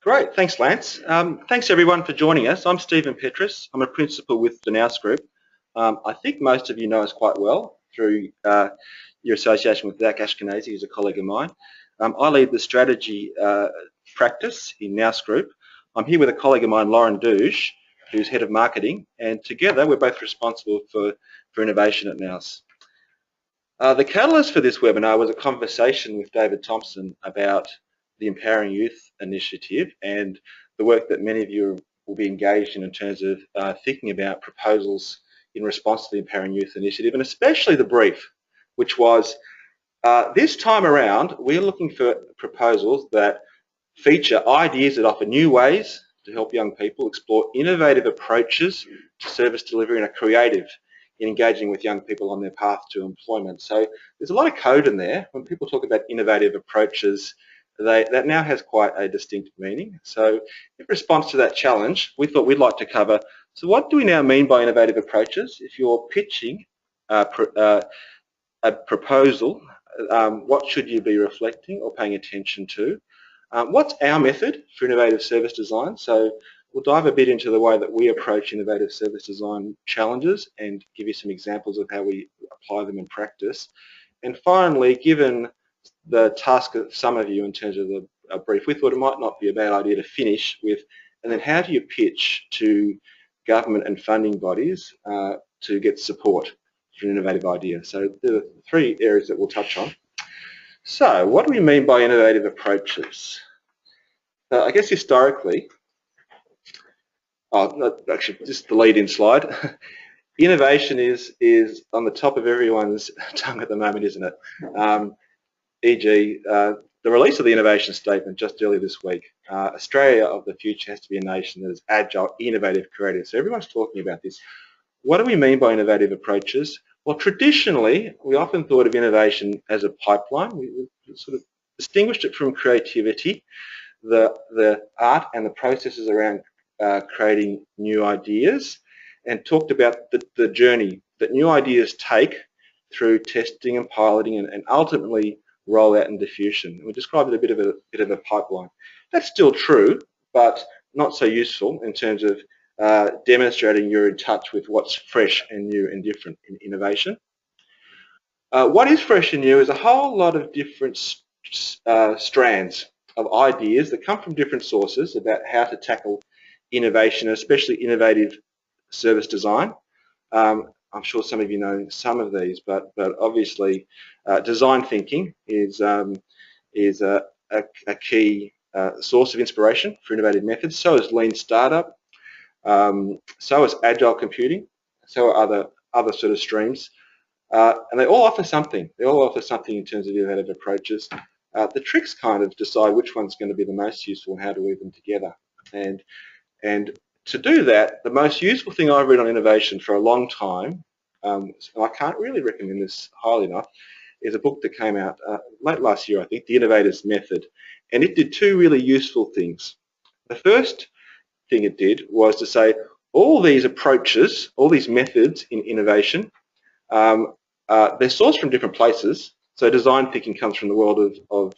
Great, thanks Lance. Thanks everyone for joining us. I'm Stephen Petris. I'm a principal with the NOUS Group. I think most of you know us quite well through your association with Zach Ashkenazi, who's a colleague of mine. I lead the strategy practice in NOUS Group. I'm here with a colleague of mine, Lauren Douge, who's head of marketing, and together we're both responsible for innovation at NOUS. The catalyst for this webinar was a conversation with David Thompson about the Empowering Youth initiative and the work that many of you will be engaged in terms of thinking about proposals in response to the Empowering Youth initiative, and especially the brief, which was this time around we're looking for proposals that feature ideas that offer new ways to help young people explore innovative approaches to service delivery and are creative in engaging with young people on their path to employment. So there's a lot of code in there. When people talk about innovative approaches, that now has quite a distinct meaning. So in response to that challenge, we thought we'd like to cover, so what do we now mean by innovative approaches? If you're pitching a proposal, what should you be reflecting or paying attention to? What's our method for innovative service design? So we'll dive a bit into the way that we approach innovative service design challenges and give you some examples of how we apply them in practice. And finally, given the task of some of you in terms of a brief, we thought it might not be a bad idea to finish with, and then how do you pitch to government and funding bodies to get support for an innovative idea? So there are three areas that we'll touch on. So what do we mean by innovative approaches? I guess historically, actually just the lead-in slide, innovation is on the top of everyone's tongue at the moment, isn't it? E.g., the release of the innovation statement just earlier this week. Australia of the future has to be a nation that is agile, innovative, creative. So everyone's talking about this. What do we mean by innovative approaches? Well, traditionally, we often thought of innovation as a pipeline. We sort of distinguished it from creativity, the art and the processes around creating new ideas, and talked about the journey that new ideas take through testing and piloting and ultimately roll out and diffusion. We described it a bit of a pipeline. That's still true, but not so useful in terms of demonstrating you're in touch with what's fresh and new and different in innovation. What is fresh and new is a whole lot of different strands of ideas that come from different sources about how to tackle innovation, especially innovative service design. I'm sure some of you know some of these, but obviously design thinking is a key source of inspiration for innovative methods. So is lean startup, so is agile computing, so are other sort of streams, and they all offer something. They all offer something in terms of innovative approaches. The tricks kind of decide which one's going to be the most useful and how to weave them together. And to do that, the most useful thing I've read on innovation for a long time, and I can't really recommend this highly enough, is a book that came out late last year, I think, The Innovator's Method. And it did two really useful things. The first thing it did was to say all these approaches, all these methods in innovation, they're sourced from different places. So design thinking comes from the world of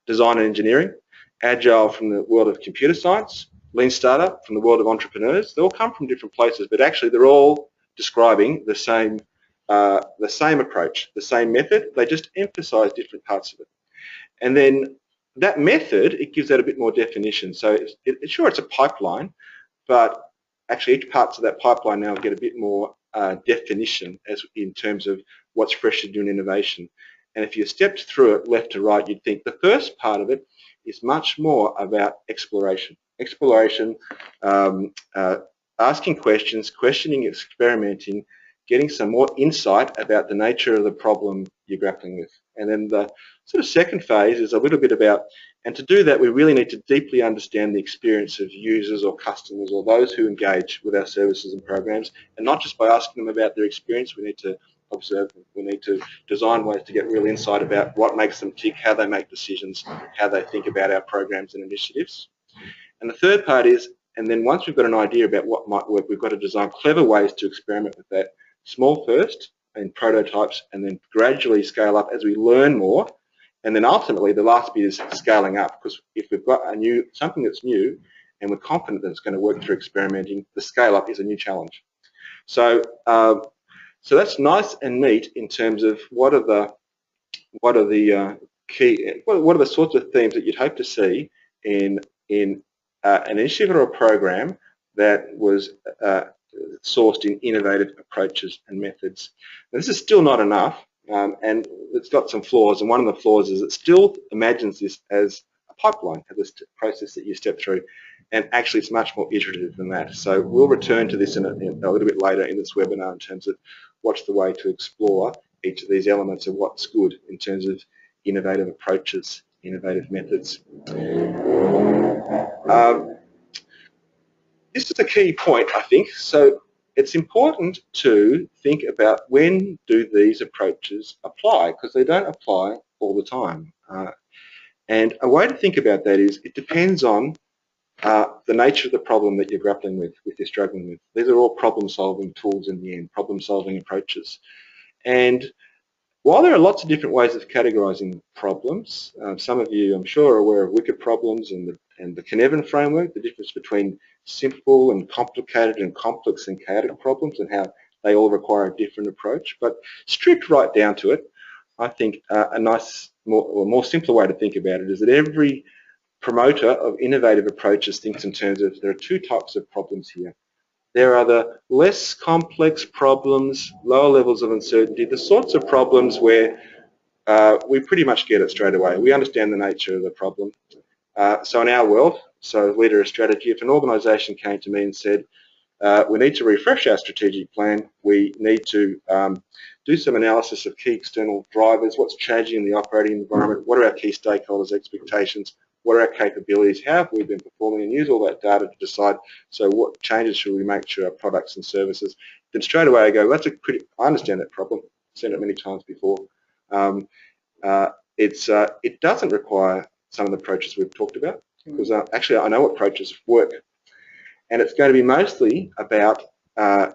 design and engineering, agile from the world of computer science, lean startup from the world of entrepreneurs. They all come from different places, but actually they're all describing the same approach, the same method. They just emphasize different parts of it. And then that method, it gives that a bit more definition. So sure, it's a pipeline, but actually each parts of that pipeline now get a bit more definition as in terms of what's fresh to do in innovation. And if you stepped through it left to right, you'd think the first part of it is much more about exploration. Exploration, asking questions, questioning, experimenting, getting some more insight about the nature of the problem you're grappling with. And then the sort of second phase is a little bit about, and to do that we really need to deeply understand the experience of users or customers or those who engage with our services and programs, and not just by asking them about their experience. We need to observe them. We need to design ways to get real insight about what makes them tick, how they make decisions, how they think about our programs and initiatives. And the third part is, and then once we've got an idea about what might work, we've got to design clever ways to experiment with that. Small first, and prototypes, and then gradually scale up as we learn more And then ultimately, the last bit is scaling up, because if we've got something that's new and we're confident that it's going to work through experimenting, the scale up is a new challenge. So, so that's nice and neat in terms of what are the sorts of themes that you'd hope to see in an initiative or a program that was sourced in innovative approaches and methods. Now, this is still not enough, and it's got some flaws, and one of the flaws is it still imagines this as a pipeline, as this process that you step through, and actually it's much more iterative than that. So we'll return to this in a little bit later in this webinar in terms of what's the way to explore each of these elements of what's good in terms of innovative approaches, innovative methods. This is a key point, I think. So it's important to think about when do these approaches apply, because they don't apply all the time. And a way to think about that is it depends on the nature of the problem that you're grappling with you're struggling with. These are all problem-solving tools in the end, problem-solving approaches. And while there are lots of different ways of categorizing problems, some of you, I'm sure, are aware of wicked problems and the Cynefin framework, the difference between simple and complicated and complex and chaotic problems and how they all require a different approach. But stripped right down to it, I think a nice, more simpler way to think about it is that every promoter of innovative approaches thinks in terms of there are two types of problems here. There are the less complex problems, lower levels of uncertainty, the sorts of problems where we pretty much get it straight away. We understand the nature of the problem. So in our world, so leader of strategy, if an organisation came to me and said, we need to refresh our strategic plan, we need to do some analysis of key external drivers, what's changing in the operating environment, what are our key stakeholders' expectations, what are our capabilities, how have we been performing, and use all that data to decide, so what changes should we make to our products and services. Then straight away I go, well, I understand that problem, I've seen it many times before. It doesn't require some of the approaches we've talked about, because actually I know what approaches work. And it's going to be mostly about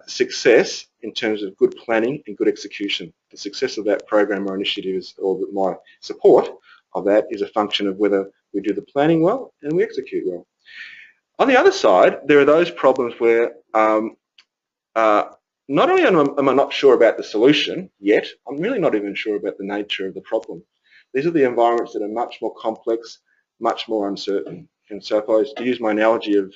success in terms of good planning and good execution. The success of that program or initiative or my support of that is a function of whether we do the planning well and we execute well. On the other side, there are those problems where not only am I not sure about the solution yet, I'm really not even sure about the nature of the problem. These are the environments that are much more complex, much more uncertain. And so if I was to use my analogy of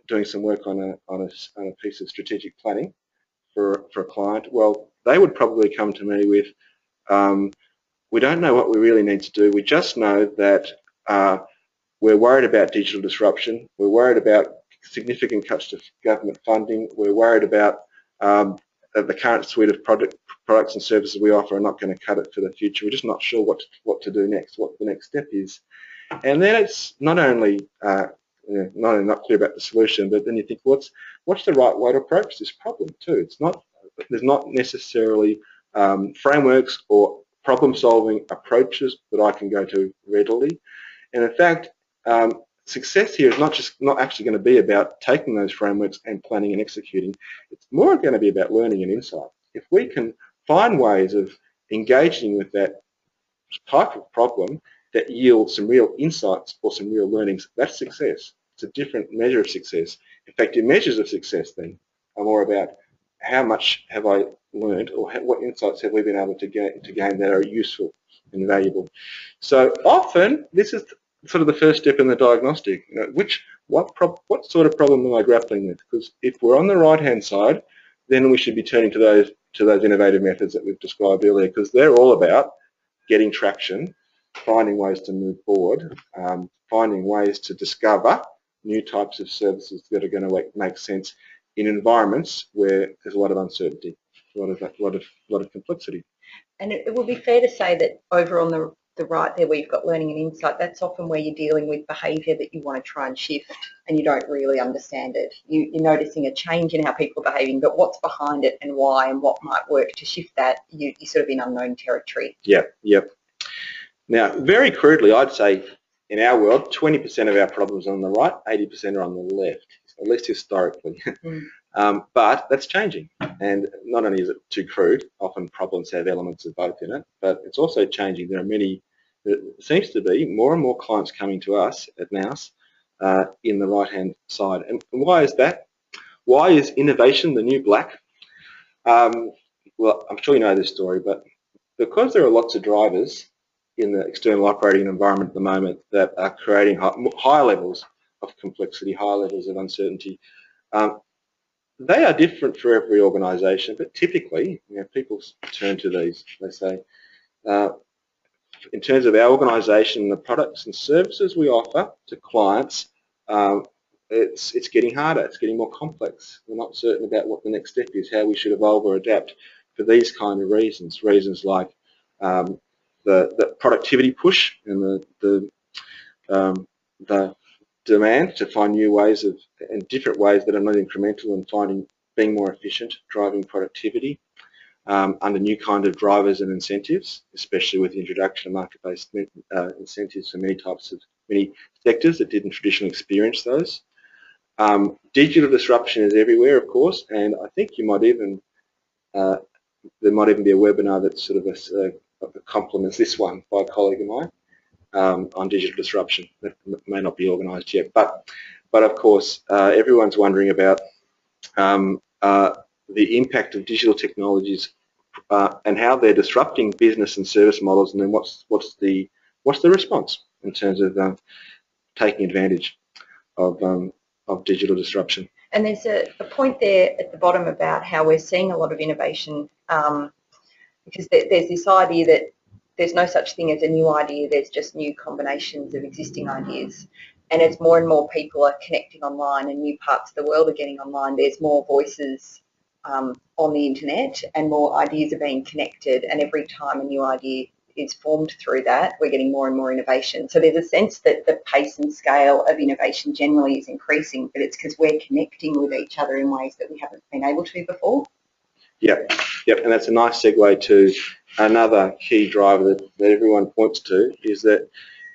doing some work on a piece of strategic planning for a client, well, they would probably come to me with, we don't know what we really need to do. We just know that we're worried about digital disruption. We're worried about significant cuts to government funding. We're worried about the current suite of products and services we offer are not going to cut it for the future. We're just not sure what to do next, what the next step is. And then it's not only not clear about the solution, but then you think, what's the right way to approach this problem too? There's not necessarily frameworks or problem-solving approaches that I can go to readily. And in fact, success here is not actually going to be about taking those frameworks and planning and executing. It's more going to be about learning and insight. If we can find ways of engaging with that type of problem that yield some real insights or some real learnings, that's success. It's a different measure of success. In fact, your measures of success then are more about how much have I learned, or what insights have we been able to gain that are useful and valuable. So often this is sort of the first step in the diagnostic. What sort of problem am I grappling with? Because if we're on the right-hand side, then we should be turning to those innovative methods that we've described earlier, because they're all about getting traction, finding ways to move forward, finding ways to discover new types of services that are going to make sense in environments where there's a lot of uncertainty, a lot of complexity. And it will be fair to say that over on the right there, where you've got learning and insight, that's often where you're dealing with behaviour that you want to try and shift, and you don't really understand it. You're noticing a change in how people are behaving, but what's behind it and why and what might work to shift that, you're sort of in unknown territory. Yep. Now, very crudely, I'd say in our world, 20% of our problems are on the right, 80% are on the left, at least historically. But that's changing. And not only is it too crude, often problems have elements of both in it, but it's also changing. There are many there seems to be more and more clients coming to us at NOUS in the right-hand side. And why is that? Why is innovation the new black? Well, I'm sure you know this story, but because there are lots of drivers in the external operating environment at the moment that are creating high levels of complexity, high levels of uncertainty, they are different for every organisation, but typically, people turn to these. They say, in terms of our organisation, the products and services we offer to clients, it's getting harder, it's getting more complex. We're not certain about what the next step is, how we should evolve or adapt for these kind of reasons. Reasons like the productivity push and the demand to find new ways and different ways that are not incremental and being more efficient, driving productivity under new kind of drivers and incentives, especially with the introduction of market-based incentives for many sectors that didn't traditionally experience those. Digital disruption is everywhere, of course, and I think you might even there might even be a webinar that sort of complements this one by a colleague of mine on digital disruption. That may not be organised yet, but of course everyone's wondering about the impact of digital technologies and how they're disrupting business and service models, and then what's the response in terms of taking advantage of digital disruption. And there's a point there at the bottom about how we're seeing a lot of innovation because there's this idea that there's no such thing as a new idea, there's just new combinations of existing ideas. And as more and more people are connecting online and new parts of the world are getting online, there's more voices on the internet and more ideas are being connected, and every time a new idea is formed through that, we're getting more and more innovation. So there's a sense that the pace and scale of innovation generally is increasing, but it's because we're connecting with each other in ways that we haven't been able to before. Yep, and that's a nice segue to another key driver that everyone points to, is that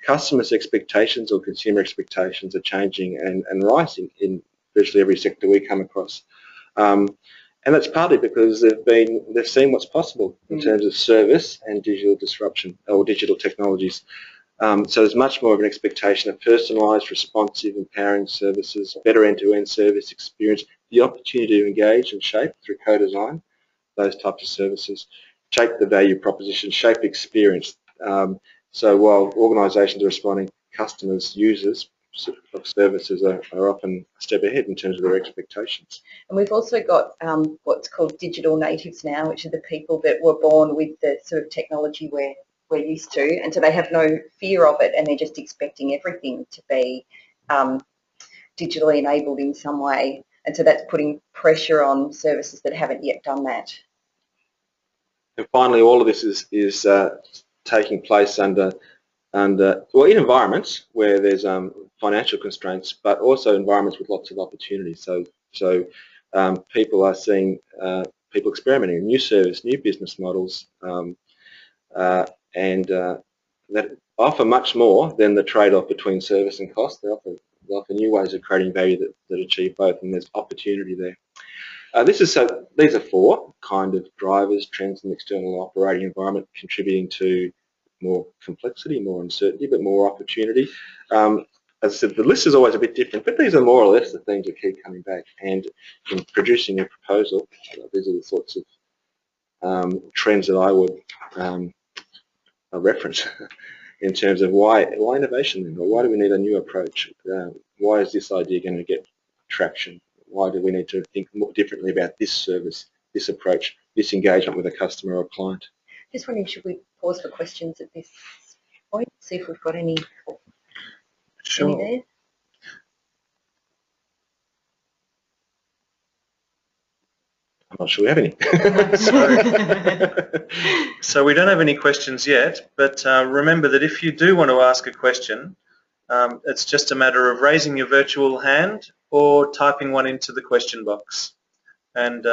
customers' expectations or consumer expectations are changing and rising in virtually every sector we come across. And that's partly because they've seen what's possible in terms of service and digital disruption or digital technologies. So there's much more of an expectation of personalised, responsive, empowering services, better end-to-end service experience, the opportunity to engage and shape through co-design those types of services, shape the value proposition, shape experience. So while organisations are responding, customers, users of services are often a step ahead in terms of their expectations. And we've also got what's called digital natives now, which are the people that were born with the sort of technology we're used to, and so they have no fear of it, and they're just expecting everything to be digitally enabled in some way, and so that's putting pressure on services that haven't yet done that. And finally, all of this is taking place under well, in environments where there's financial constraints, but also environments with lots of opportunities. So people are seeing people experimenting with new service, new business models, and that offer much more than the trade-off between service and cost. They offer new ways of creating value that achieve both, and there's opportunity there. These are four kind of drivers, trends in the external operating environment contributing to more complexity, more uncertainty, but more opportunity. As I said, the list is always a bit different, but these are more or less the things that keep coming back. And in producing a proposal, these are the sorts of trends that I would reference in terms of why innovation, or why do we need a new approach? Why is this idea going to get traction? Why do we need to think more differently about this service, this approach, this engagement with a customer or client? Just wondering, should we pause for questions at this point, see if we've got any? Sure. Any there? I'm not sure we have any. So we don't have any questions yet, but remember that if you do want to ask a question, it's just a matter of raising your virtual hand or typing one into the question box. And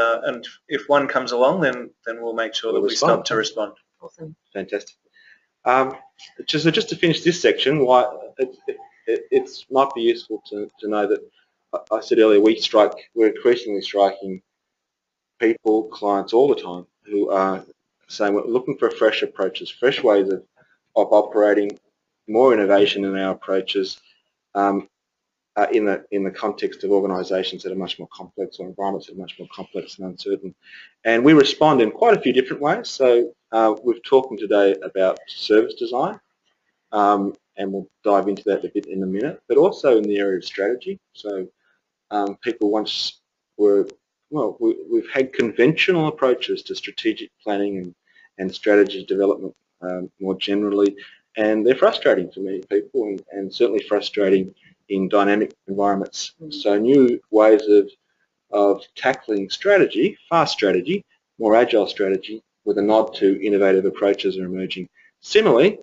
if one comes along, then we'll make sure that we stop to respond. Awesome. Fantastic. Just to finish this section, why it might be useful to know that I said earlier we're increasingly striking people, clients all the time who are saying we're looking for fresh approaches, fresh ways operating, more innovation in our approaches in the context of organisations that are much more complex, or environments that are much more complex and uncertain. And we respond in quite a few different ways. So we've talked today about service design, and we'll dive into that a bit in a minute, but also in the area of strategy. So people once were, well, we've had conventional approaches to strategic planning and strategy development more generally, and they're frustrating to many people, and certainly frustrating in dynamic environments. So new ways of tackling strategy, fast strategy, more agile strategy, with a nod to innovative approaches are emerging. Similarly,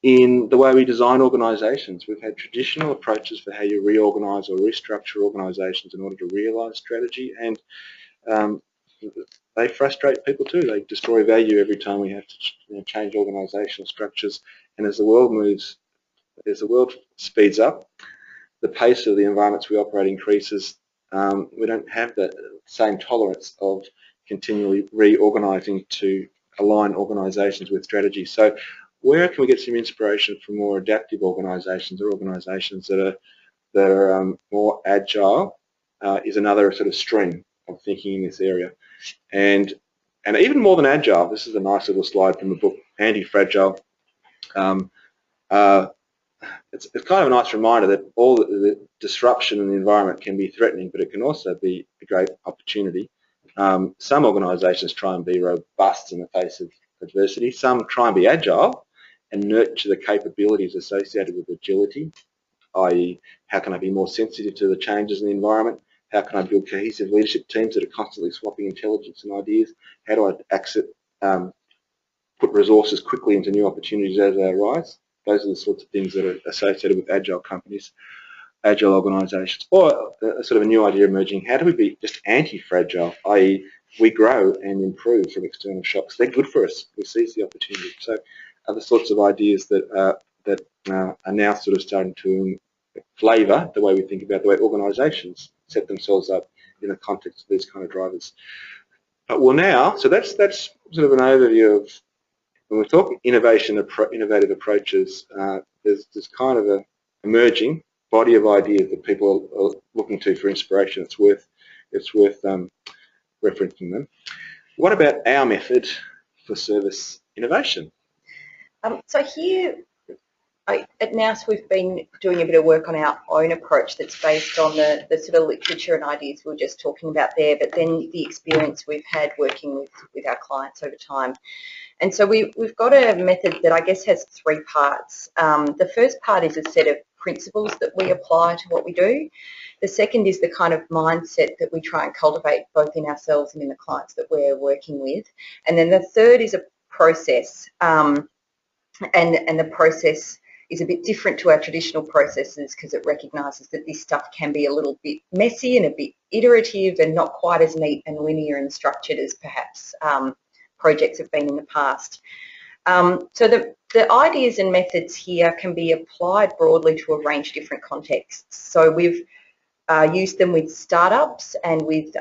in the way we design organisations, we've had traditional approaches for how you reorganise or restructure organisations in order to realise strategy, and they frustrate people too. They destroy value every time we have to change organisational structures. And as the world moves, as the world speeds up, the pace of the environments we operate increases. We don't have that same tolerance of continually reorganising to align organisations with strategy. So where can we get some inspiration from more adaptive organisations, or organisations that are more agile, is another sort of stream of thinking in this area. And even more than agile, this is a nice little slide from the book, Anti-Fragile. It's kind of a nice reminder that all the disruption in the environment can be threatening, but it can also be a great opportunity. Some organisations try and be robust in the face of adversity. Some try and be agile and nurture the capabilities associated with agility, i.e. how can I be more sensitive to the changes in the environment? How can I build cohesive leadership teams that are constantly swapping intelligence and ideas? How do I put resources quickly into new opportunities as they arise? Those are the sorts of things that are associated with agile companies, agile organisations. Or a sort of a new idea emerging, how do we be just anti-fragile, i.e. we grow and improve from external shocks? They're good for us. We seize the opportunity. So are the sorts of ideas that are now sort of starting to flavour the way we think about the way organisations set themselves up in the context of these kind of drivers. But well now, so that's sort of an overview of, when we talk innovative approaches, there's kind of a emerging body of ideas that people are looking to for inspiration. It's worth referencing them. What about our method for service innovation? So here at NOUS we've been doing a bit of work on our own approach that's based on the sort of literature and ideas we were just talking about there, but then the experience we've had working with our clients over time. And so we've got a method that I guess has three parts. The first part is a set of principles that we apply to what we do. The second is the kind of mindset that we try and cultivate both in ourselves and in the clients that we're working with. And then the third is a process, and the process is a bit different to our traditional processes because it recognises that this stuff can be a little bit messy and a bit iterative and not quite as neat and linear and structured as perhaps projects have been in the past. So the ideas and methods here can be applied broadly to a range of different contexts. So we've used them with startups and with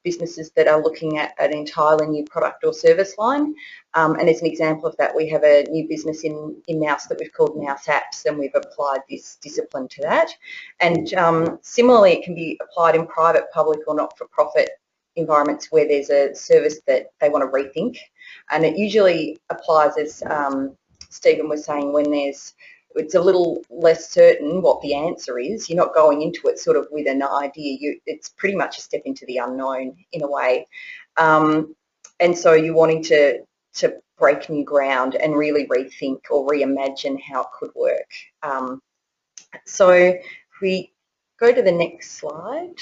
businesses that are looking at an entirely new product or service line. And as an example of that, we have a new business in NOUS that we've called NOUS Apps, and we've applied this discipline to that. And similarly, it can be applied in private, public or not-for-profit environments where there's a service that they want to rethink. And it usually applies, as Stephen was saying, when it's a little less certain what the answer is. You're not going into it sort of with an idea. It's pretty much a step into the unknown in a way. And so you're wanting to break new ground and really rethink or reimagine how it could work. So if we go to the next slide.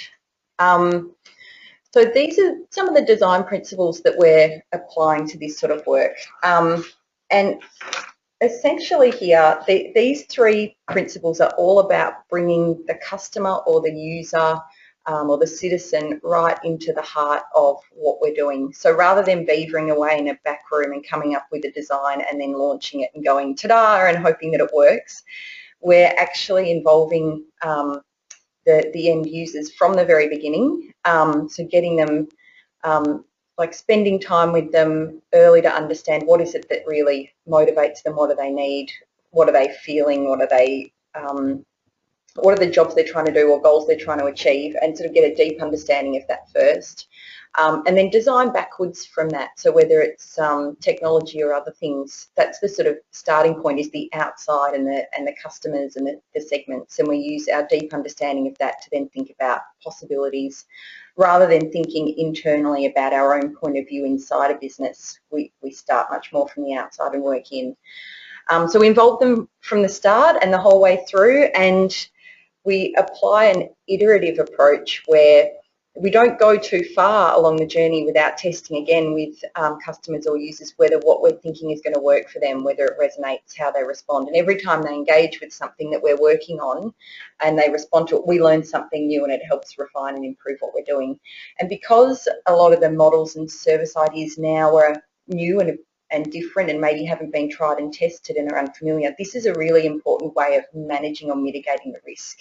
So these are some of the design principles that we're applying to this sort of work. And essentially here, these three principles are all about bringing the customer or the user or the citizen right into the heart of what we're doing. So rather than beavering away in a back room and coming up with a design and then launching it and going ta-da and hoping that it works, we're actually involving the end users from the very beginning. So getting them like spending time with them early to understand what is it that really motivates them, what do they need, what are they feeling, what are the jobs they're trying to do or goals they're trying to achieve, and sort of get a deep understanding of that first. And then design backwards from that. So whether it's technology or other things, that's the sort of starting point, is the outside and the customers and the segments. And we use our deep understanding of that to then think about possibilities, rather than thinking internally about our own point of view inside a business. We start much more from the outside and work in. So we involve them from the start and the whole way through, and we apply an iterative approach where we don't go too far along the journey without testing again with customers or users whether what we're thinking is going to work for them, whether it resonates, how they respond. And every time they engage with something that we're working on and they respond to it, we learn something new and it helps refine and improve what we're doing. And because a lot of the models and service ideas now are new and different and maybe haven't been tried and tested and are unfamiliar, this is a really important way of managing or mitigating the risk.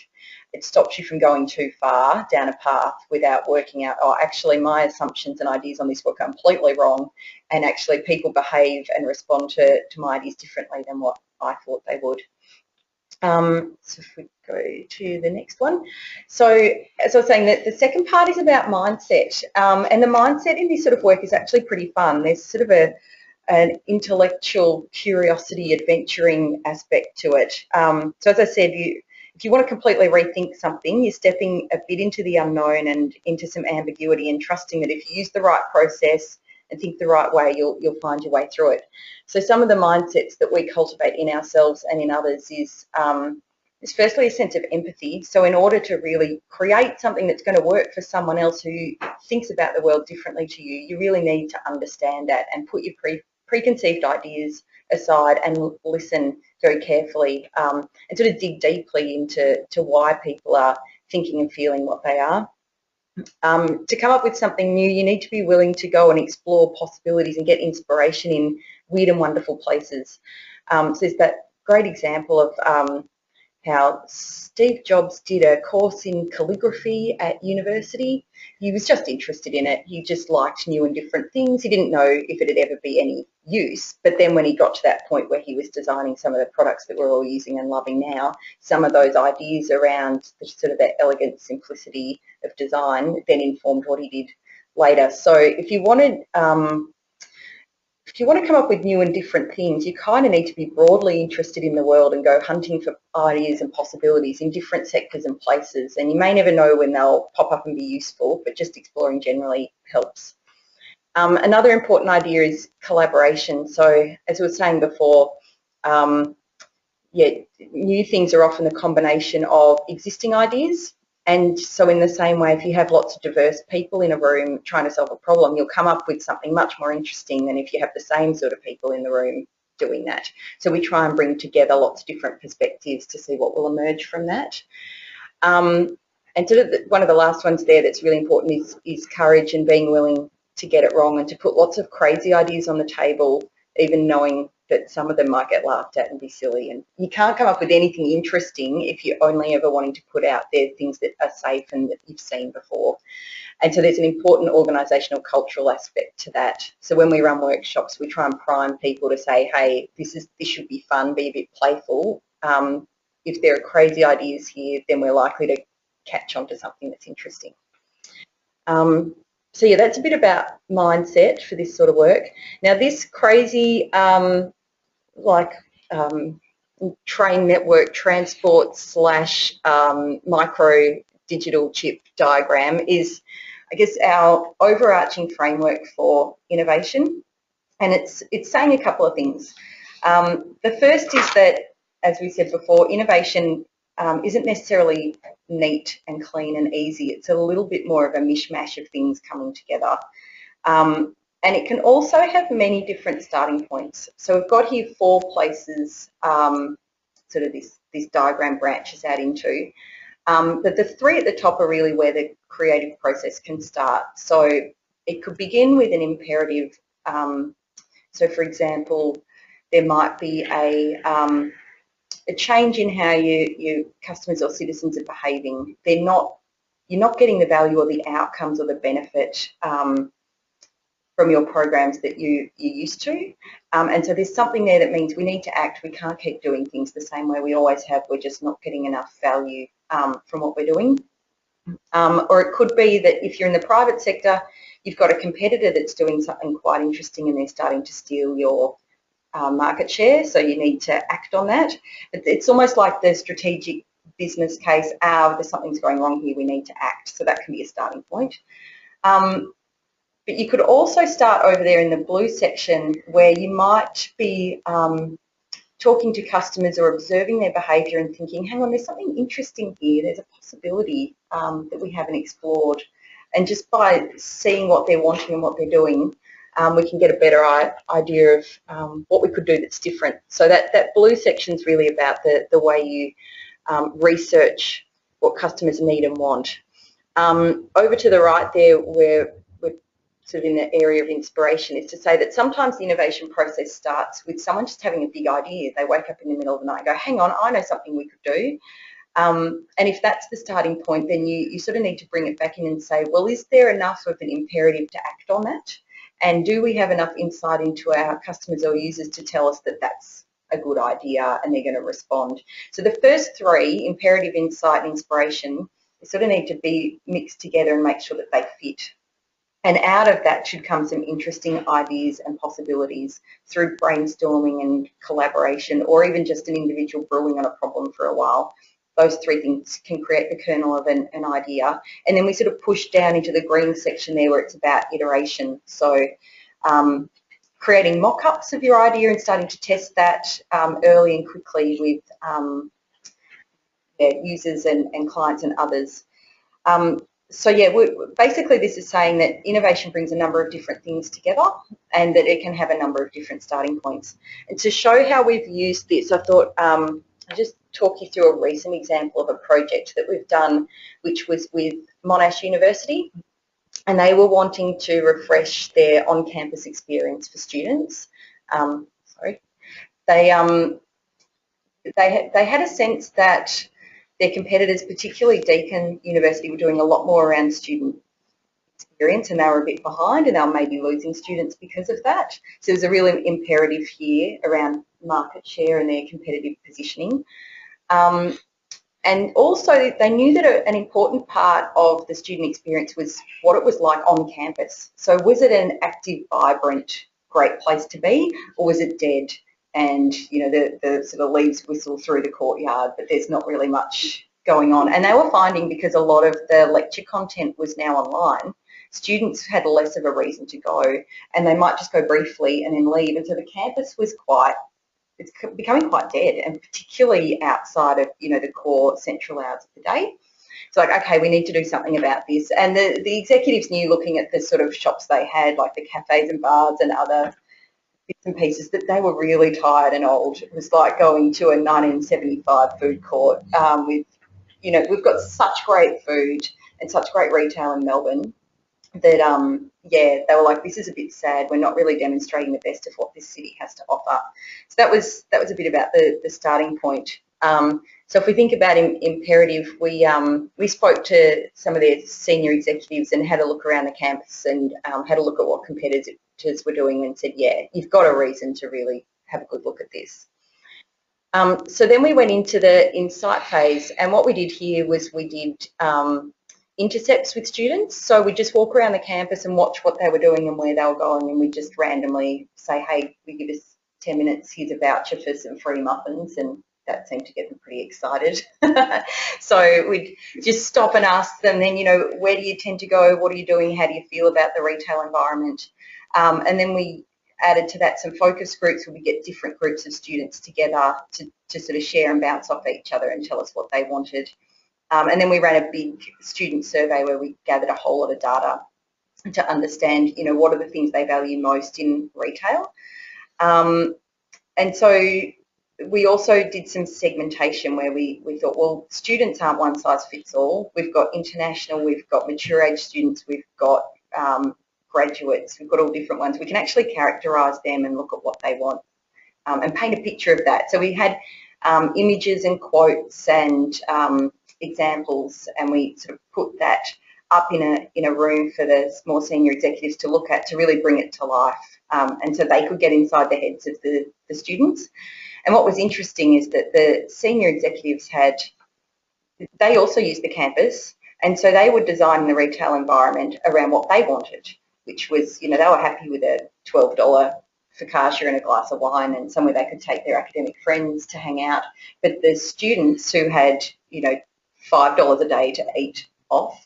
It stops you from going too far down a path without working out, oh, actually my assumptions and ideas on this were completely wrong, and actually people behave and respond to my ideas differently than what I thought they would. So if we go to the next one. So as I was saying, that the second part is about mindset, and the mindset in this sort of work is actually pretty fun. There's sort of an intellectual curiosity, adventuring aspect to it. So as I said, if you want to completely rethink something, you're stepping a bit into the unknown and into some ambiguity, and trusting that if you use the right process and think the right way, you'll find your way through it. So some of the mindsets that we cultivate in ourselves and in others is firstly a sense of empathy. So in order to really create something that's going to work for someone else who thinks about the world differently to you, you really need to understand that and put your preconceived ideas aside and listen very carefully, and sort of dig deeply into why people are thinking and feeling what they are. To come up with something new, you need to be willing to go and explore possibilities and get inspiration in weird and wonderful places. So there's that great example of how Steve Jobs did a course in calligraphy at university. He was just interested in it. He just liked new and different things. He didn't know if it'd ever be any use. But then when he got to that point where he was designing some of the products that we're all using and loving now, some of those ideas around the sort of that elegant simplicity of design then informed what he did later. So if you wanted to come up with new and different things, you kind of need to be broadly interested in the world and go hunting for ideas and possibilities in different sectors and places. And you may never know when they'll pop up and be useful, but just exploring generally helps. Another important idea is collaboration. So as we were saying before, new things are often a combination of existing ideas. And so in the same way, if you have lots of diverse people in a room trying to solve a problem, you'll come up with something much more interesting than if you have the same sort of people in the room doing that. So we try and bring together lots of different perspectives to see what will emerge from that. And sort of one of the last ones there that's really important is courage and being willing to get it wrong and to put lots of crazy ideas on the table, even knowing that some of them might get laughed at and be silly. And you can't come up with anything interesting if you're only ever wanting to put out there things that are safe and that you've seen before. And so there's an important organisational cultural aspect to that. So when we run workshops, we try and prime people to say, hey, this should be fun, be a bit playful. If there are crazy ideas here, then we're likely to catch on to something that's interesting. So yeah, that's a bit about mindset for this sort of work. Now this crazy train network transport / micro digital chip diagram is, I guess, our overarching framework for innovation, and it's saying a couple of things. The first is that, as we said before, innovation isn't necessarily neat and clean and easy. It's a little bit more of a mishmash of things coming together. And it can also have many different starting points. So we've got here 4 places sort of this diagram branches out into. But the 3 at the top are really where the creative process can start. So it could begin with an imperative. So for example, there might be a change in how your customers or citizens are behaving. You're not getting the value or the outcomes or the benefit from your programs that you're used to. And so there's something there that means we need to act. We can't keep doing things the same way we always have. We're just not getting enough value from what we're doing. Or it could be that if you're in the private sector, you've got a competitor that's doing something quite interesting and they're starting to steal your market share, so you need to act on that. It's almost like the strategic business case, there's something's going wrong here, we need to act. So that can be a starting point. But you could also start over there in the blue section where you might be talking to customers or observing their behaviour and thinking, hang on, there's something interesting here, there's a possibility that we haven't explored. And just by seeing what they're wanting and what they're doing, we can get a better idea of what we could do that's different. So that blue section is really about the way you research what customers need and want. Over to the right there, where we're sort of in the area of inspiration, is to say that sometimes the innovation process starts with someone just having a big idea. They wake up in the middle of the night and go, hang on, I know something we could do. And if that's the starting point, then you sort of need to bring it back in and say, well, is there enough of an imperative to act on that? And do we have enough insight into our customers or users to tell us that that's a good idea and they're going to respond? So the first three, imperative, insight, and inspiration, they sort of need to be mixed together and make sure that they fit. And out of that should come some interesting ideas and possibilities through brainstorming and collaboration, or even just an individual brewing on a problem for a while. Those three things can create the kernel of an idea. And then we sort of push down into the green section there where it's about iteration. So creating mock-ups of your idea and starting to test that early and quickly with users and clients and others. So yeah, basically this is saying that innovation brings a number of different things together and that it can have a number of different starting points. And to show how we've used this, I thought I'll just talk you through a recent example of a project that we've done, which was with Monash University, and they were wanting to refresh their on-campus experience for students. They had a sense that their competitors, particularly Deakin University, were doing a lot more around student experience and they were a bit behind and they were maybe losing students because of that. So there's a real imperative here around market share and their competitive positioning. And also they knew that an important part of the student experience was what it was like on campus. So was it an active, vibrant, great place to be, or was it dead and the sort of leaves whistle through the courtyard but there's not really much going on? And they were finding, because a lot of the lecture content was now online, students had less of a reason to go and they might just go briefly and then leave. And so the campus was it's becoming quite dead, and particularly outside of the core central hours of the day. It's like, okay, we need to do something about this. And the executives knew, looking at the sort of shops they had, like the cafes and bars and other bits and pieces, that they were really tired and old. It was like going to a 1975 food court with, we've got such great food and such great retail in Melbourne that, they were like, this is a bit sad. We're not really demonstrating the best of what this city has to offer. So that was a bit about the starting point. So if we think about imperative, we spoke to some of their senior executives and had a look around the campus and had a look at what competitors were doing and said, yeah, you've got a reason to really have a good look at this. So then we went into the insight phase, and what we did here was we did intercepts with students. So we just walk around the campus and watch what they were doing and where they were going, and we just randomly say, hey, we give us 10 minutes, here's a voucher for some free muffins, and that seemed to get them pretty excited. So we'd just stop and ask them then, where do you tend to go? What are you doing? How do you feel about the retail environment? And then we added to that some focus groups where we get different groups of students together to sort of share and bounce off each other and tell us what they wanted. And then we ran a big student survey where we gathered a whole lot of data to understand, what are the things they value most in retail. And so we also did some segmentation where we thought, well, students aren't one size fits all. We've got international, we've got mature age students, we've got graduates, we've got all different ones. We can actually characterise them and look at what they want and paint a picture of that. So we had images and quotes and examples, and we sort of put that up in a room for the more senior executives to look at, to really bring it to life, and so they could get inside the heads of the students. And what was interesting is that the senior executives they also used the campus, and so they would design the retail environment around what they wanted, which was, they were happy with a $12 focaccia and a glass of wine and somewhere they could take their academic friends to hang out. But the students who had, $5 a day to eat off,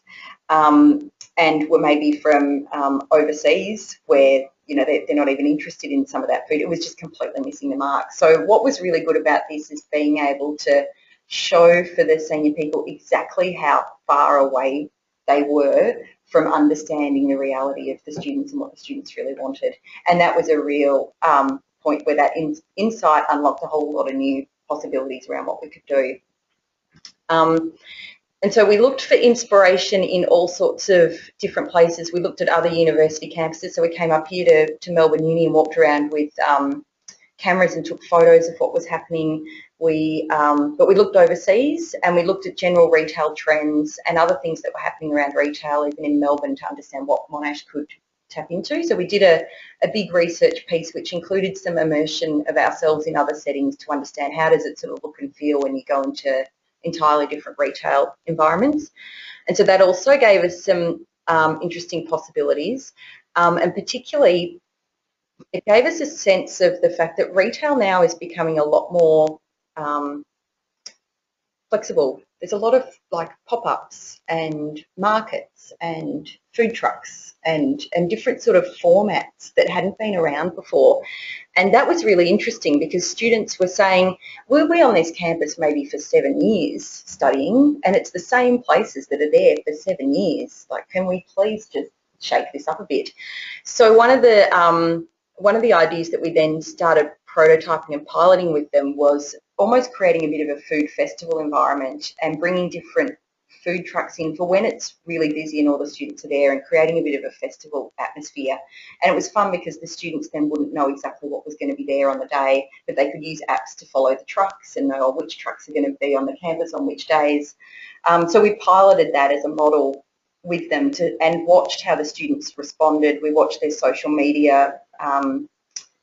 and were maybe from overseas where, they're not even interested in some of that food, it was just completely missing the mark. So what was really good about this is being able to show for the senior people exactly how far away they were from understanding the reality of the students and what the students really wanted. And that was a real point where that insight unlocked a whole lot of new possibilities around what we could do. And so we looked for inspiration in all sorts of different places. We looked at other university campuses. So we came up here to Melbourne Uni and walked around with cameras and took photos of what was happening. But we looked overseas and we looked at general retail trends and other things that were happening around retail, even in Melbourne, to understand what Monash could tap into. So we did a big research piece which included some immersion of ourselves in other settings to understand how does it sort of look and feel when you go into entirely different retail environments. And so that also gave us some interesting possibilities, and particularly it gave us a sense of the fact that retail now is becoming a lot more flexible. There's a lot of like pop-ups and markets and food trucks and different sort of formats that hadn't been around before. And that was really interesting because students were saying, we'll be on this campus maybe for 7 years studying, and it's the same places that are there for 7 years. Like, can we please just shake this up a bit? So one of the ideas that we then started prototyping and piloting with them was almost creating a bit of a food festival environment and bringing different food trucks in for when it's really busy and all the students are there, and creating a bit of a festival atmosphere. And it was fun because the students then wouldn't know exactly what was going to be there on the day, but they could use apps to follow the trucks and know which trucks are going to be on the campus on which days. So we piloted that as a model with them and watched how the students responded. We watched their social media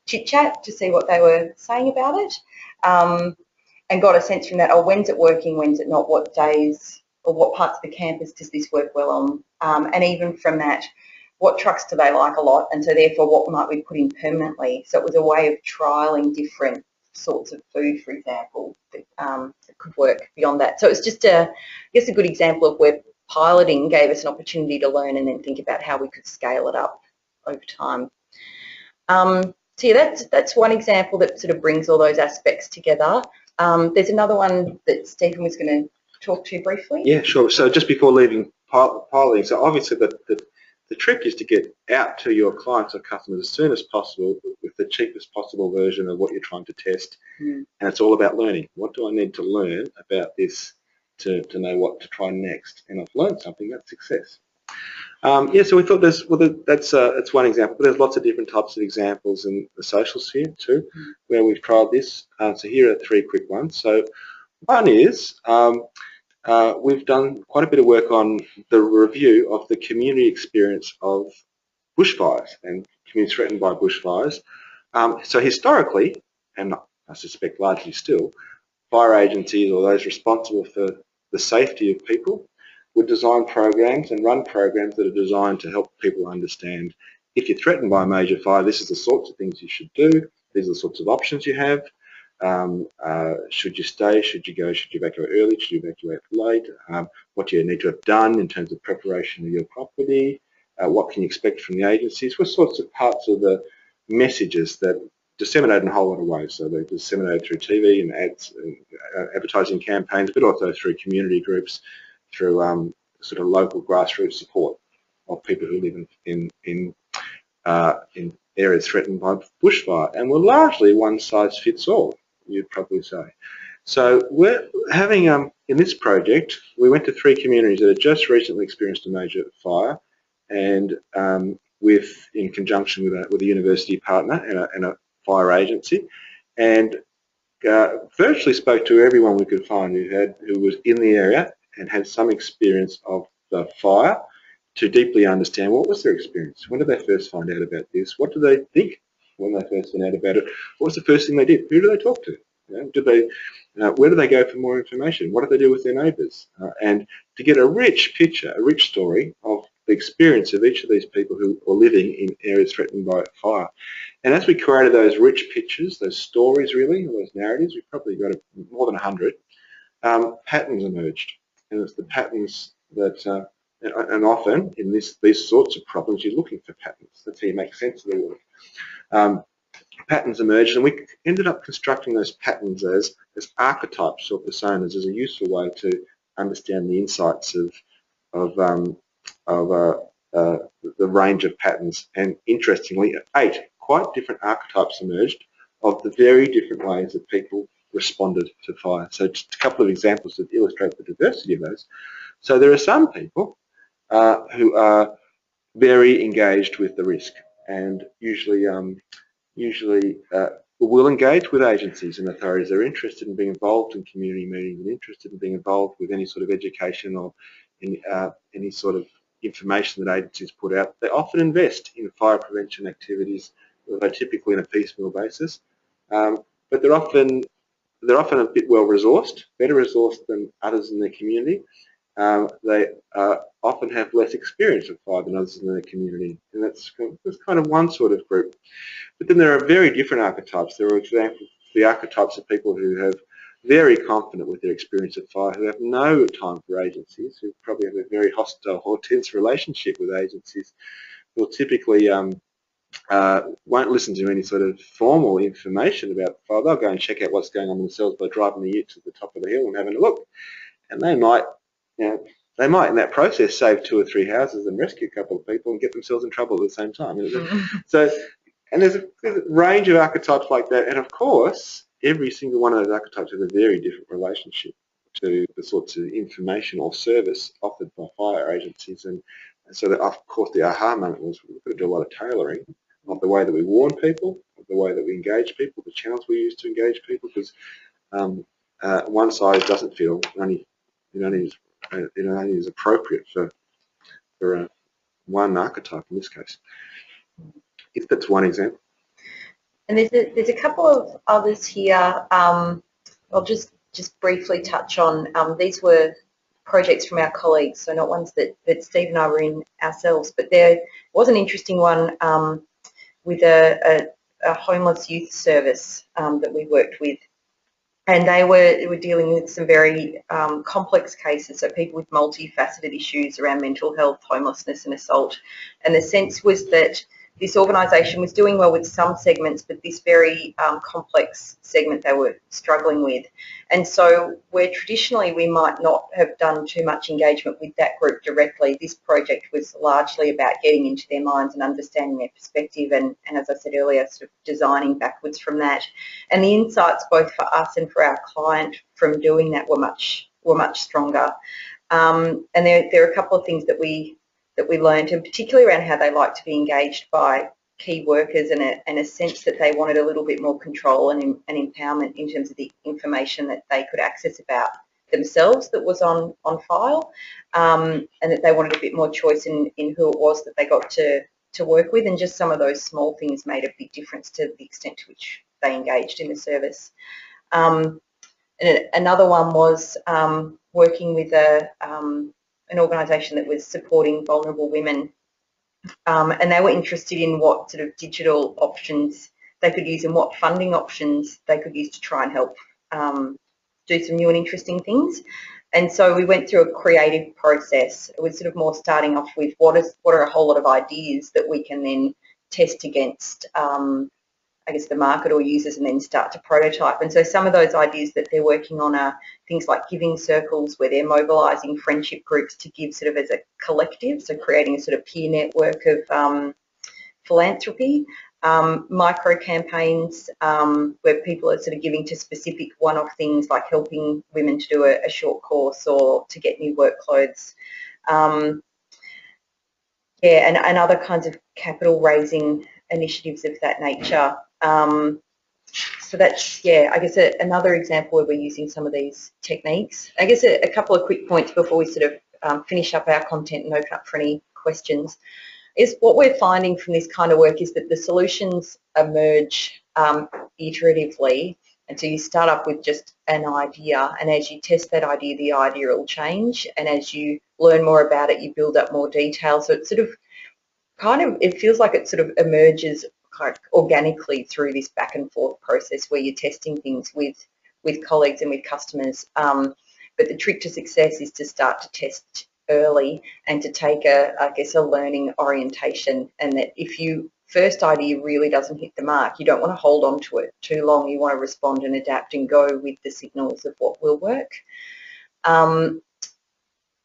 chit-chat to see what they were saying about it, and got a sense from that, when's it working, when's it not, what days or what parts of the campus does this work well on, and even from that, what trucks do they like a lot, and so therefore what might we put in permanently. So it was a way of trialling different sorts of food, for example, that could work beyond that. So it was just a good example of where piloting gave us an opportunity to learn and then think about how we could scale it up over time. So yeah, that's one example that sort of brings all those aspects together. There's another one that Stephen was going to talk to briefly. Yeah, sure. So just before leaving piloting, so obviously the trick is to get out to your clients or customers as soon as possible with the cheapest possible version of what you're trying to test. And it's all about learning. What do I need to learn about this to know what to try next? And I've learned something, that's success. Yeah, so we thought that's one example, but there's lots of different types of examples in the social sphere too, where we've tried this. So here are 3 quick ones. So one is we've done quite a bit of work on the review of the community experience of bushfires and communities threatened by bushfires. So historically, and I suspect largely still, fire agencies or those responsible for the safety of people would design programs and run programs that are designed to help people understand, if you're threatened by a major fire, this is the sorts of things you should do, these are the sorts of options you have, should you stay, should you go, should you evacuate early, should you evacuate late, what do you need to have done in terms of preparation of your property, what can you expect from the agencies, what sorts of parts of the messages that disseminate in a whole lot of ways. So they're disseminated through TV and ads, advertising campaigns, but also through community groups, through sort of local grassroots support of people who live in areas threatened by bushfire. And we're largely one size fits all, you'd probably say. So we're having, in this project, we went to 3 communities that had just recently experienced a major fire, and in conjunction with a university partner and a fire agency, and virtually spoke to everyone we could find who was in the area and had some experience of the fire, to deeply understand what was their experience. When did they first find out about this? What did they think when they first found out about it? What was the first thing they did? Who did they talk to? Where do they go for more information? What did they do with their neighbours? And to get a rich picture, a rich story of the experience of each of these people who are living in areas threatened by fire. And as we created those rich pictures, those stories really, those narratives, we've probably got more than 100, patterns emerged. And it's the patterns that, and often in these sorts of problems, you're looking for patterns. That's how you make sense of the work. Patterns emerged, and we ended up constructing those patterns as archetypes or personas as a useful way to understand the insights of the range of patterns. And interestingly, 8 quite different archetypes emerged of the very different ways that people responded to fire. So just a couple of examples that illustrate the diversity of those. So there are some people who are very engaged with the risk, and usually will engage with agencies and authorities. They're interested in being involved in community meetings and interested in being involved with any sort of education or any sort of information that agencies put out. They often invest in fire prevention activities, although typically on a piecemeal basis, but they're often a bit well resourced, better resourced than others in their community. They often have less experience of fire than others in their community, and that's kind of one sort of group. But then there are very different archetypes. There are, for example, the archetypes of people who have very confident with their experience of fire, who have no time for agencies, who probably have a very hostile or tense relationship with agencies, who will typically won't listen to any sort of formal information about fire. They'll go and check out what's going on themselves by driving the ute to the top of the hill and having a look. And they might in that process save 2 or 3 houses and rescue a couple of people and get themselves in trouble at the same time. And there's a range of archetypes like that, and of course every single one of those archetypes has a very different relationship to the sorts of information or service offered by fire agencies. And so that, of course, the aha moment was we've got to do a lot of tailoring of the way that we warn people, of the way that we engage people, the channels we use to engage people, because one size doesn't fit all. It only is appropriate for one archetype in this case. If that's one example. And there's a couple of others here. I'll just briefly touch on. These were projects from our colleagues, so not ones that Steve and I were in ourselves. But there was an interesting one with a homeless youth service that we worked with. And they were dealing with some very complex cases, so people with multifaceted issues around mental health, homelessness and assault. And the sense was that this organisation was doing well with some segments, but this very complex segment they were struggling with. And so where traditionally we might not have done too much engagement with that group directly, this project was largely about getting into their minds and understanding their perspective and as I said earlier, sort of designing backwards from that. And the insights both for us and for our client from doing that were much stronger. And there are a couple of things that we learned, and particularly around how they like to be engaged by key workers and a sense that they wanted a little bit more control and empowerment in terms of the information that they could access about themselves that was on file, and that they wanted a bit more choice in who it was that they got to work with, and just some of those small things made a big difference to the extent to which they engaged in the service. And another one was working with an organisation that was supporting vulnerable women, and they were interested in what sort of digital options they could use and what funding options they could use to try and help do some new and interesting things. And so we went through a creative process. It was sort of more starting off with what are a whole lot of ideas that we can then test against I guess the market or users, and then start to prototype. And so some of those ideas that they're working on are things like giving circles, where they're mobilising friendship groups to give sort of as a collective, so creating a sort of peer network of philanthropy, micro campaigns where people are sort of giving to specific one-off things like helping women to do a short course or to get new work clothes. And other kinds of capital raising initiatives of that nature. So that's, I guess another example where we're using some of these techniques. I guess a couple of quick points before we sort of finish up our content and open up for any questions, is what we're finding from this kind of work is that the solutions emerge iteratively. And so you start up with just an idea, and as you test that idea, the idea will change. And as you learn more about it, you build up more detail. So it's sort of it feels like it sort of emerges kind of organically through this back and forth process where you're testing things with colleagues and with customers. But the trick to success is to start to test early and to take I guess a learning orientation, and that if you first idea really doesn't hit the mark, you don't want to hold on to it too long. You want to respond and adapt and go with the signals of what will work. And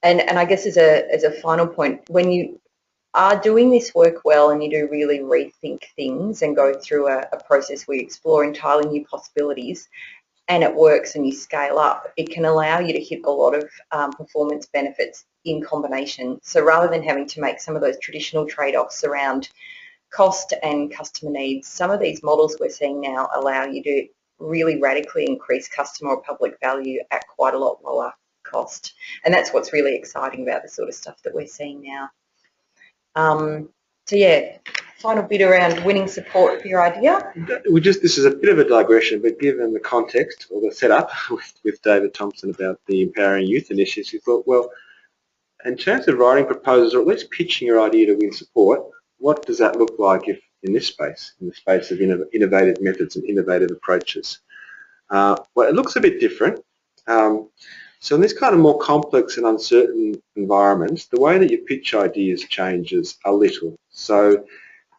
I guess as a final point, when you are doing this work well and you do really rethink things and go through a process where you explore entirely new possibilities, and it works and you scale up, it can allow you to hit a lot of performance benefits in combination. So rather than having to make some of those traditional trade-offs around cost and customer needs, some of these models we're seeing now allow you to really radically increase customer or public value at quite a lot lower cost. And that's what's really exciting about the sort of stuff that we're seeing now. So yeah, final bit around winning support for your idea. This is a bit of a digression, but given the context or the setup with David Thompson about the Empowering Youth initiatives, we thought, well, in terms of writing proposals or at least pitching your idea to win support, what does that look like if in the space of innovative methods and innovative approaches? Well, it looks a bit different. So in this kind of more complex and uncertain environments, the way that you pitch ideas changes a little. So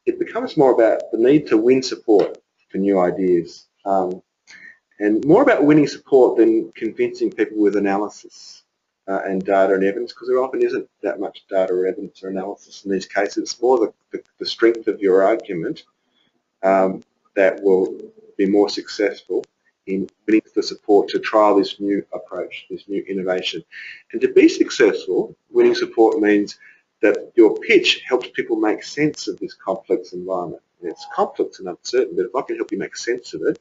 it becomes more about the need to win support for new ideas, and more about winning support than convincing people with analysis and data and evidence, because there often isn't that much data or evidence or analysis in these cases. It's more the strength of your argument that will be more successful in winning the support to trial this new approach, this new innovation. And to be successful, winning support means that your pitch helps people make sense of this complex environment. And it's complex and uncertain, but if I can help you make sense of it,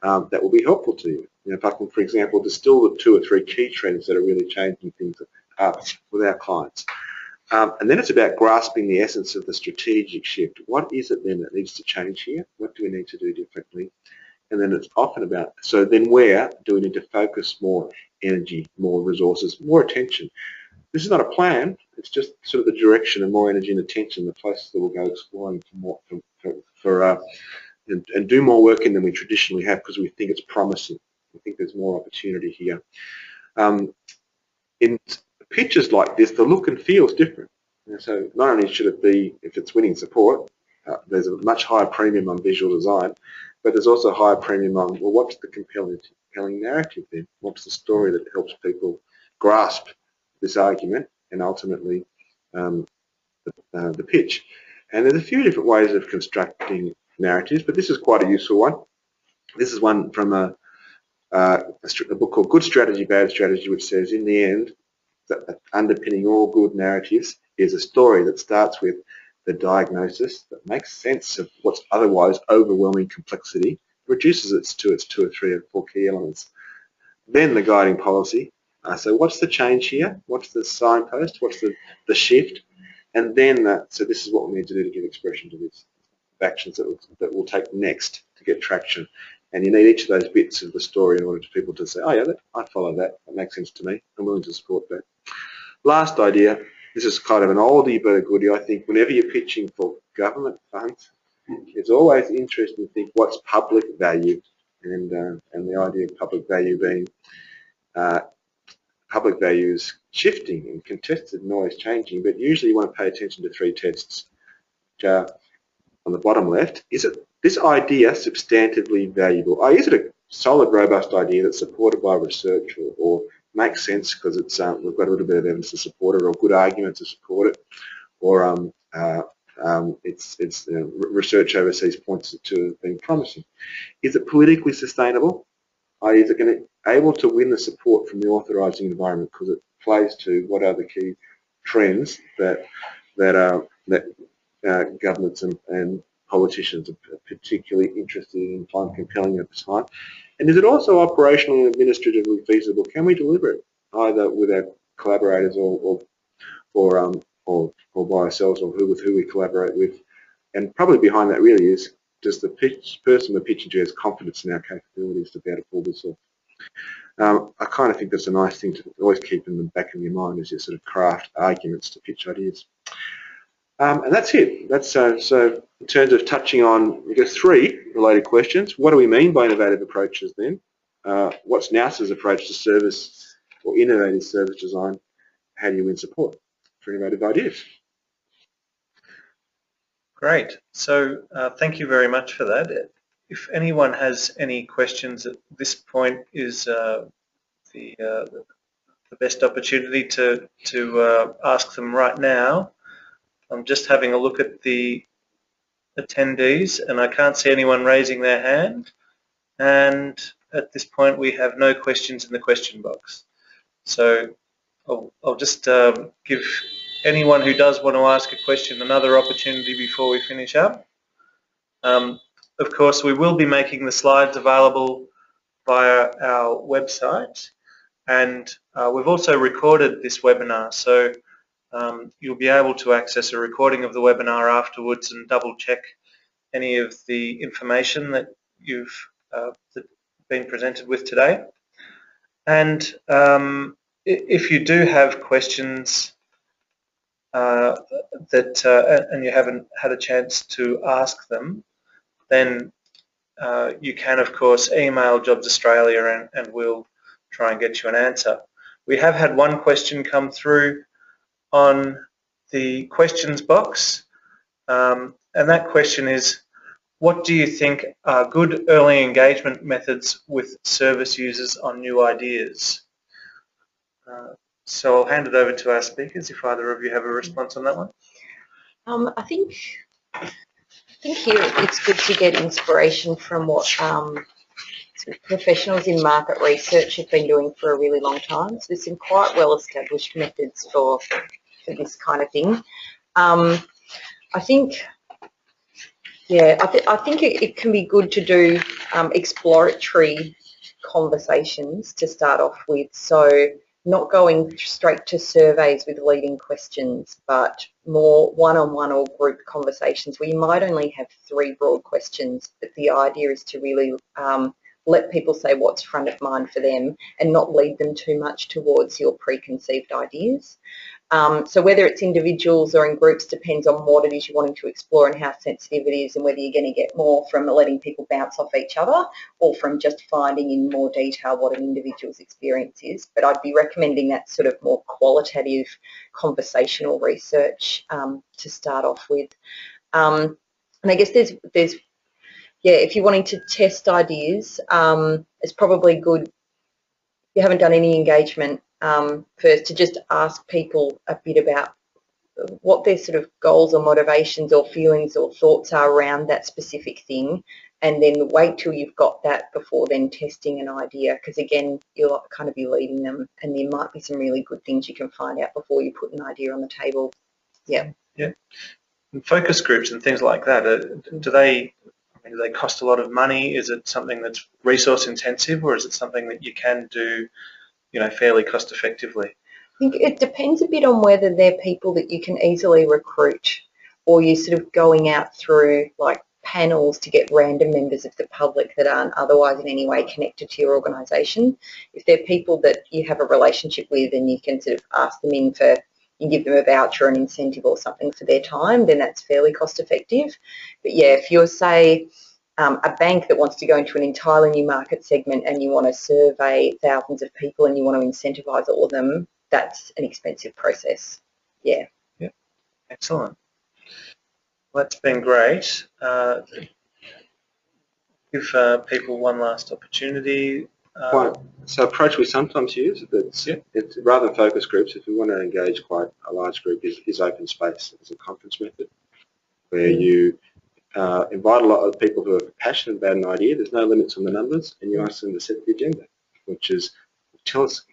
that will be helpful to you. If I can, for example, distill the 2 or 3 key trends that are really changing things with our clients. And then it's about grasping the essence of the strategic shift. What is it then that needs to change here? What do we need to do differently? And then it's often about, so then where do we need to focus more energy, more resources, more attention? This is not a plan, it's just sort of the direction and more energy and attention, the places that we'll go exploring and do more work in than we traditionally have because we think it's promising. We think there's more opportunity here. In pitches like this, the look and feel is different. So not only should it be, if it's winning support, there's a much higher premium on visual design, but there's also a higher premium on, well, what's the compelling narrative then? What's the story that helps people grasp this argument and ultimately the pitch? And there's a few different ways of constructing narratives, but this is quite a useful one. This is one from a book called Good Strategy, Bad Strategy, which says in the end that underpinning all good narratives is a story that starts with the diagnosis that makes sense of what's otherwise overwhelming complexity, reduces it to its 2 or 3 or 4 key elements. Then the guiding policy. So what's the change here? What's the signpost? What's the shift? And then, so this is what we need to do to give expression to this, actions that we'll take next to get traction. And you need each of those bits of the story in order for people to say, oh yeah, I follow that. That makes sense to me. I'm willing to support that. Last idea. This is kind of an oldie but a goodie. I think whenever you're pitching for government funds, it's always interesting to think what's public value, and the idea of public value being public value is shifting and contested and always changing, but usually you want to pay attention to 3 tests, which are on the bottom left. Is it this idea substantively valuable? Is it a solid, robust idea that's supported by research or makes sense because it's we've got a little bit of evidence to support it, or good argument to support it, or research overseas points to being promising? Is it politically sustainable? Is it going to able to win the support from the authorising environment because it plays to what are the key trends that governments and politicians are particularly interested in, find compelling at the time? And is it also operationally and administratively feasible? Can we deliver it either with our collaborators or or by ourselves, or with who we collaborate with. And probably behind that really is, does the person we're pitching to has confidence in our capabilities to be able to pull this off? I kind of think that's a nice thing to always keep in the back of your mind as you sort of craft arguments to pitch ideas. And that's it. That's so in terms of touching on, I guess, 3 related questions. What do we mean by innovative approaches then? What's NOUS's approach to service or innovative service design? How do you win support for innovative ideas? Great. So thank you very much for that. If anyone has any questions at this point is the best opportunity to ask them right now. I'm just having a look at the attendees and I can't see anyone raising their hand, and at this point we have no questions in the question box. So I'll just give anyone who does want to ask a question another opportunity before we finish up. Of course, we will be making the slides available via our website, and we've also recorded this webinar, so you'll be able to access a recording of the webinar afterwards and double check any of the information that you've been presented with today. And if you do have questions and you haven't had a chance to ask them, then you can of course email Jobs Australia and we'll try and get you an answer. We have had one question come through on the questions box, and that question is, what do you think are good early engagement methods with service users on new ideas? So I'll hand it over to our speakers if either of you have a response on that one. I think here it's good to get inspiration from what sort of professionals in market research have been doing for a really long time. So there's some quite well-established methods for this kind of thing. I think, yeah, I think it can be good to do exploratory conversations to start off with. So not going straight to surveys with leading questions, but more one-on-one or group conversations where you might only have 3 broad questions, but the idea is to really let people say what's front of mind for them and not lead them too much towards your preconceived ideas. So whether it's individuals or in groups depends on what it is you're wanting to explore and how sensitive it is, and whether you're going to get more from letting people bounce off each other or from just finding in more detail what an individual's experience is. But I'd be recommending that sort of more qualitative conversational research to start off with. And I guess there's yeah, if you're wanting to test ideas, it's probably good, if you haven't done any engagement, first to just ask people a bit about what their sort of goals or motivations or feelings or thoughts are around that specific thing, and then wait till you've got that before then testing an idea, because again, you'll kind of be leading them and there might be some really good things you can find out before you put an idea on the table. Yeah. Yeah. And focus groups and things like that, do they cost a lot of money? Is it something that's resource intensive, or is it something that you can do, you know, fairly cost effectively? I think it depends a bit on whether they're people that you can easily recruit, or you're sort of going out through like panels to get random members of the public that aren't otherwise in any way connected to your organisation. If they're people that you have a relationship with and you can sort of ask them in for, you give them a voucher, an incentive or something for their time, then that's fairly cost effective. But yeah, if you're, say, a bank that wants to go into an entirely new market segment and you want to survey thousands of people and you want to incentivise all of them, that's an expensive process. Yeah. Yeah. Excellent. Well, that's been great. Give people one last opportunity. So approach we sometimes use, it's rather than focus groups, if we want to engage quite a large group, is open space as a conference method, where you invite a lot of people who are passionate about an idea. There's no limits on the numbers, and you ask them to set the agenda, which tells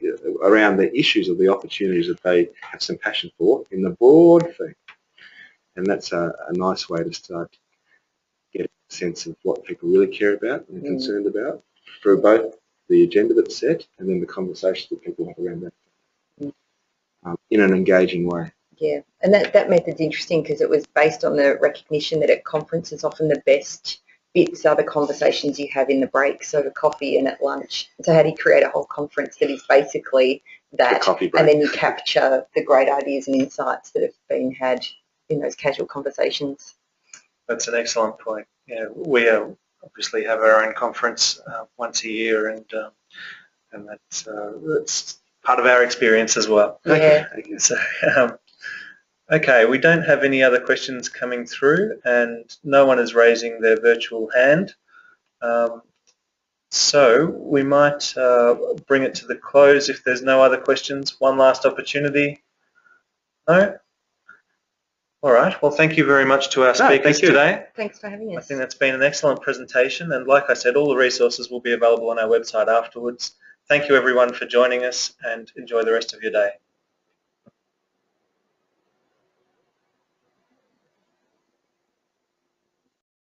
around the issues or the opportunities that they have some passion for in the broad thing. And that's a nice way to start getting a sense of what people really care about and are concerned about for both the agenda that's set and then the conversations that people have around that in an engaging way. Yeah, and that method's interesting because it was based on the recognition that at conferences often the best bits are the conversations you have in the breaks over coffee and at lunch. So how do you create a whole conference that is basically that, and then you capture the great ideas and insights that have been had in those casual conversations? That's an excellent point. Yeah, we obviously have our own conference once a year, and that's part of our experience as well. Yeah. So, okay, we don't have any other questions coming through, and no one is raising their virtual hand. So we might bring it to the close if there's no other questions. One last opportunity. No? All right. Well, thank you very much to our speakers today. Thanks for having us. I think that's been an excellent presentation, and like I said, all the resources will be available on our website afterwards. Thank you everyone for joining us, and enjoy the rest of your day.